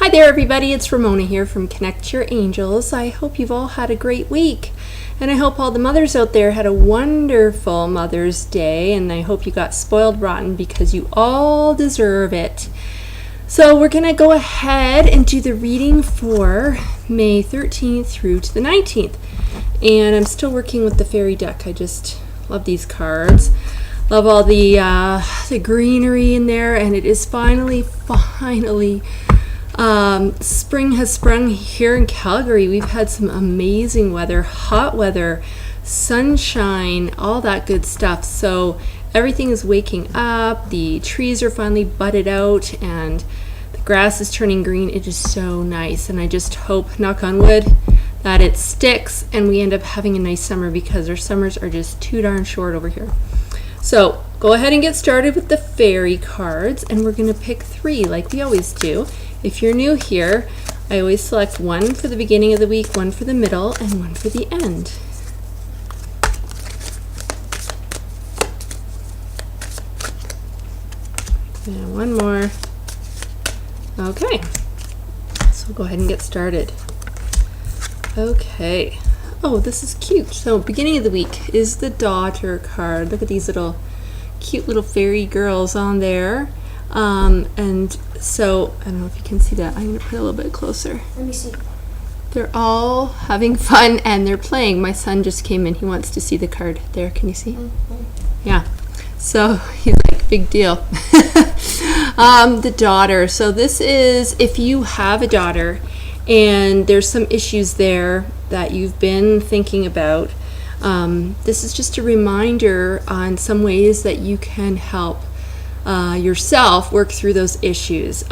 Hi there everybody, it's Ramona here from Connect Your Angels. I hope you've all had a great week, and I hope all the mothers out there had a wonderful Mother's Day, and I hope you got spoiled rotten because you all deserve it. So we're going to go ahead and do the reading for May 13th through to the 19th, and I'm still working with the fairy deck. I just love these cards. Love all the greenery in there, and it is finally spring has sprung here in Calgary. We've had some amazing weather, hot weather, sunshine, all that good stuff. So everything is waking up. The trees are finally budded out and the grass is turning green. It is so nice. And I just hope, knock on wood, that it sticks and we end up having a nice summer, because our summers are just too darn short over here. So go ahead and get started with the fairy cards, and we're going to pick 3 like we always do. If you're new here, I always select 1 for the beginning of the week, 1 for the middle, and 1 for the end. And 1 more. Okay, so go ahead and get started. Okay. Oh, this is cute. So beginning of the week is the daughter card. Look at these little cute little fairy girls on there. And so I don't know if you can see that. I'm going to put it a little bit closer. Let me see. They're all having fun and they're playing. My son just came in. He wants to see the card. There, can you see? Mm-hmm. Yeah. So he's like, big deal. The daughter. So this is if you have a daughter and there's some issues there that you've been thinking about. This is just a reminder on some ways that you can help yourself work through those issues.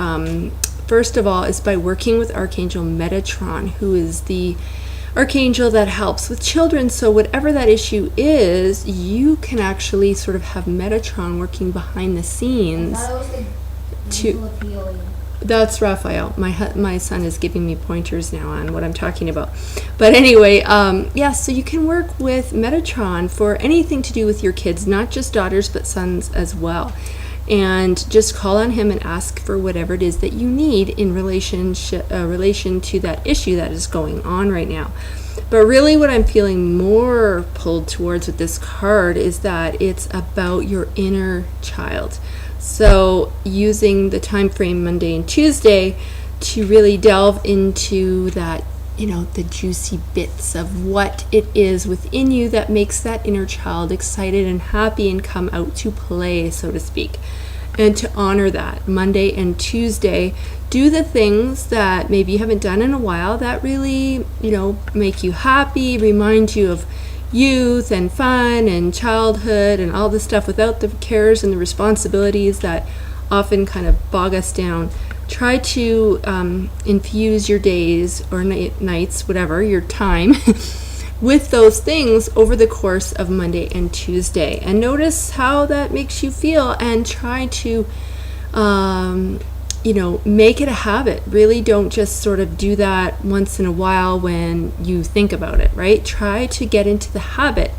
First of all is by working with Archangel Metatron, who is the archangel that helps with children. So whatever that issue is, you can actually sort of have Metatron working behind the scenes. That's Raphael. My son is giving me pointers now on what I'm talking about. But anyway, so you can work with Metatron for anything to do with your kids, not just daughters, but sons as well. And just call on him and ask for whatever it is that you need in relation to that issue that is going on right now. But really what I'm feeling more pulled towards with this card is that it's about your inner child. So using the time frame Monday and Tuesday to really delve into that, the juicy bits of what it is within you that makes that inner child excited and happy and come out to play, so to speak. And to honor that Monday and Tuesday, do the things that maybe you haven't done in a while that really, make you happy, remind you of youth and fun and childhood and all this stuff without the cares and the responsibilities that often kind of bog us down. Try to infuse your days or nights, whatever, your time, with those things over the course of Monday and Tuesday. And notice how that makes you feel and try to, make it a habit. Really don't just sort of do that once in a while when you think about it, right? Try to get into the habit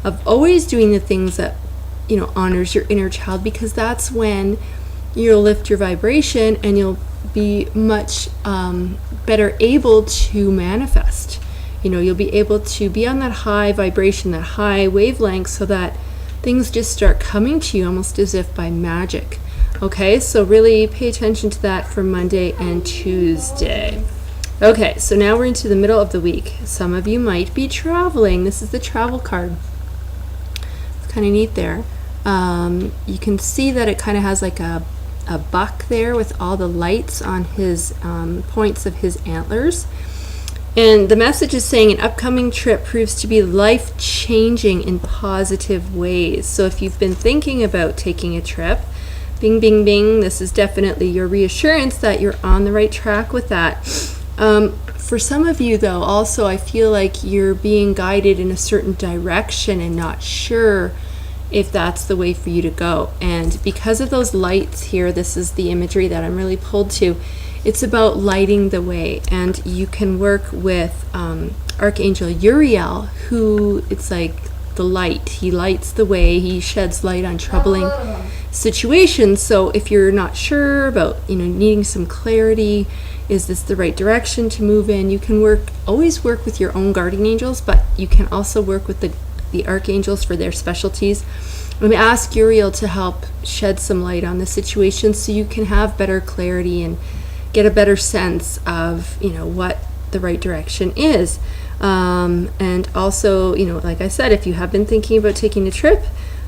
of always doing the things that, honors your inner child, because that's when you'll lift your vibration and you'll be much better able to manifest. You'll be able to be on that high vibration, that high wavelength, so that things just start coming to you almost as if by magic. Okay, so really pay attention to that for Monday and Tuesday. Okay, so now we're into the middle of the week. Some of you might be traveling. This is the travel card. It's kind of neat there. You can see that it kind of has like a buck there with all the lights on his points of his antlers. And the message is saying an upcoming trip proves to be life-changing in positive ways. So if you've been thinking about taking a trip, bing, bing, bing, this is definitely your reassurance that you're on the right track with that. For some of you, though, also I feel like you're being guided in a certain direction and not sure if that's the way for you to go. And because of those lights here, this is the imagery that I'm really pulled to. It's about lighting the way, and you can work with Archangel Uriel, who it's like the light. He lights the way. He sheds light on troubling situations. So if you're not sure about, needing some clarity, is this the right direction to move in, you can always work with your own guardian angels, but you can also work with the archangels for their specialties. I'm going to ask Uriel to help shed some light on the situation so you can have better clarity and get a better sense of, what the right direction is. And also, like I said, if you have been thinking about taking a trip,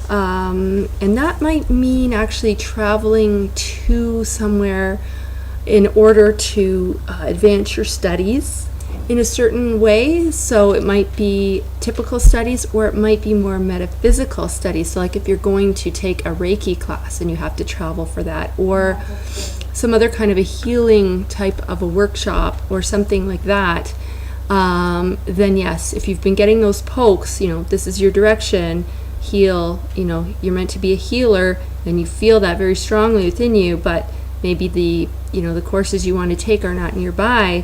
and that might mean actually traveling to somewhere in order to advance your studies in a certain way. So it might be typical studies, or it might be more metaphysical studies. So like if you're going to take a reiki class and you have to travel for that, or some other kind of a healing type of a workshop or something like that, then yes, if you've been getting those pokes, this is your direction, heal, you're meant to be a healer and you feel that very strongly within you, but maybe the courses you want to take are not nearby,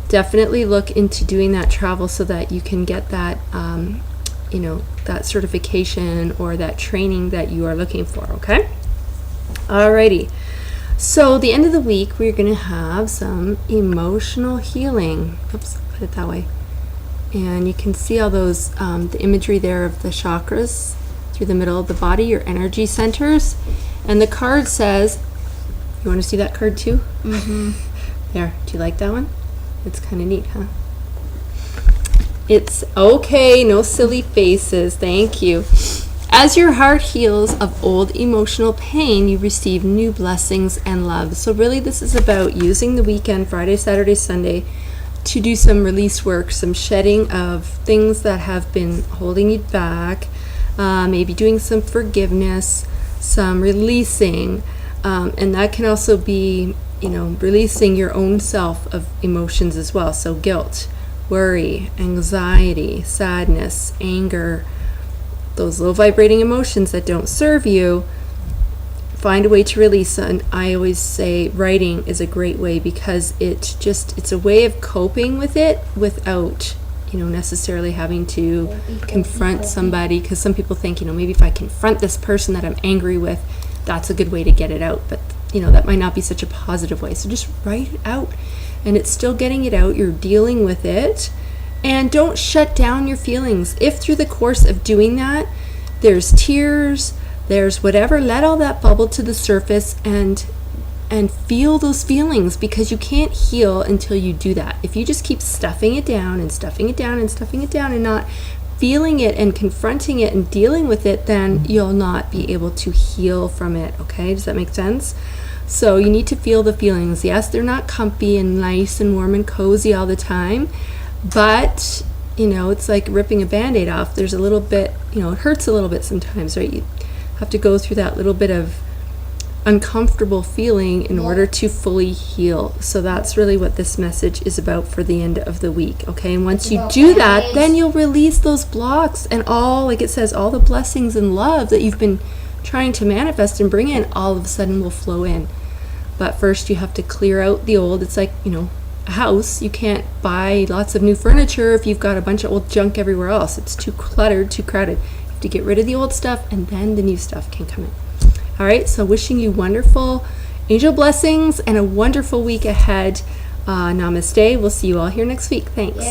definitely look into doing that travel so that you can get that, that certification or that training that you are looking for, okay? Alrighty. So the end of the week, we're going to have some emotional healing. Oops, put it that way. And you can see all those, the imagery there of the chakras through the middle of the body, your energy centers. And the card says, you want to see that card too? Mm-hmm. There, do you like that one? It's kind of neat, huh? It's okay, no silly faces, thank you. As your heart heals of old emotional pain, you receive new blessings and love. So really this is about using the weekend, Friday, Saturday, Sunday, to do some release work, some shedding of things that have been holding you back, maybe doing some forgiveness, some releasing, and that can also be, releasing your own self of emotions as well. So guilt, worry, anxiety, sadness, anger, those low vibrating emotions that don't serve you, find a way to release. And I always say writing is a great way, because it's a way of coping with it without, necessarily having to confront somebody. Because some people think, maybe if I confront this person that I'm angry with, that's a good way to get it out. But, that might not be such a positive way. So just write it out, and it's still getting it out. You're dealing with it. And don't shut down your feelings. If through the course of doing that, there's tears, there's whatever, let all that bubble to the surface and feel those feelings, because you can't heal until you do that. If you just keep stuffing it down and stuffing it down and stuffing it down and not feeling it and confronting it and dealing with it, then you'll not be able to heal from it, okay? Does that make sense? So you need to feel the feelings. Yes, they're not comfy and nice and warm and cozy all the time, but it's like ripping a Band-Aid off. There's a little bit, it hurts a little bit sometimes, right? You have to go through that little bit of uncomfortable feeling in order to fully heal. So that's really what this message is about for the end of the week, okay? And once you do that, then you'll release those blocks, and all, like it says, all the blessings and love that you've been trying to manifest and bring in, all of a sudden will flow in. But first you have to clear out the old. It's like, a house. You can't buy lots of new furniture if you've got a bunch of old junk everywhere else. It's too cluttered, too crowded. You have to get rid of the old stuff, and then the new stuff can come in. All right, so wishing you wonderful angel blessings and a wonderful week ahead. Namaste. We'll see you all here next week. Thanks.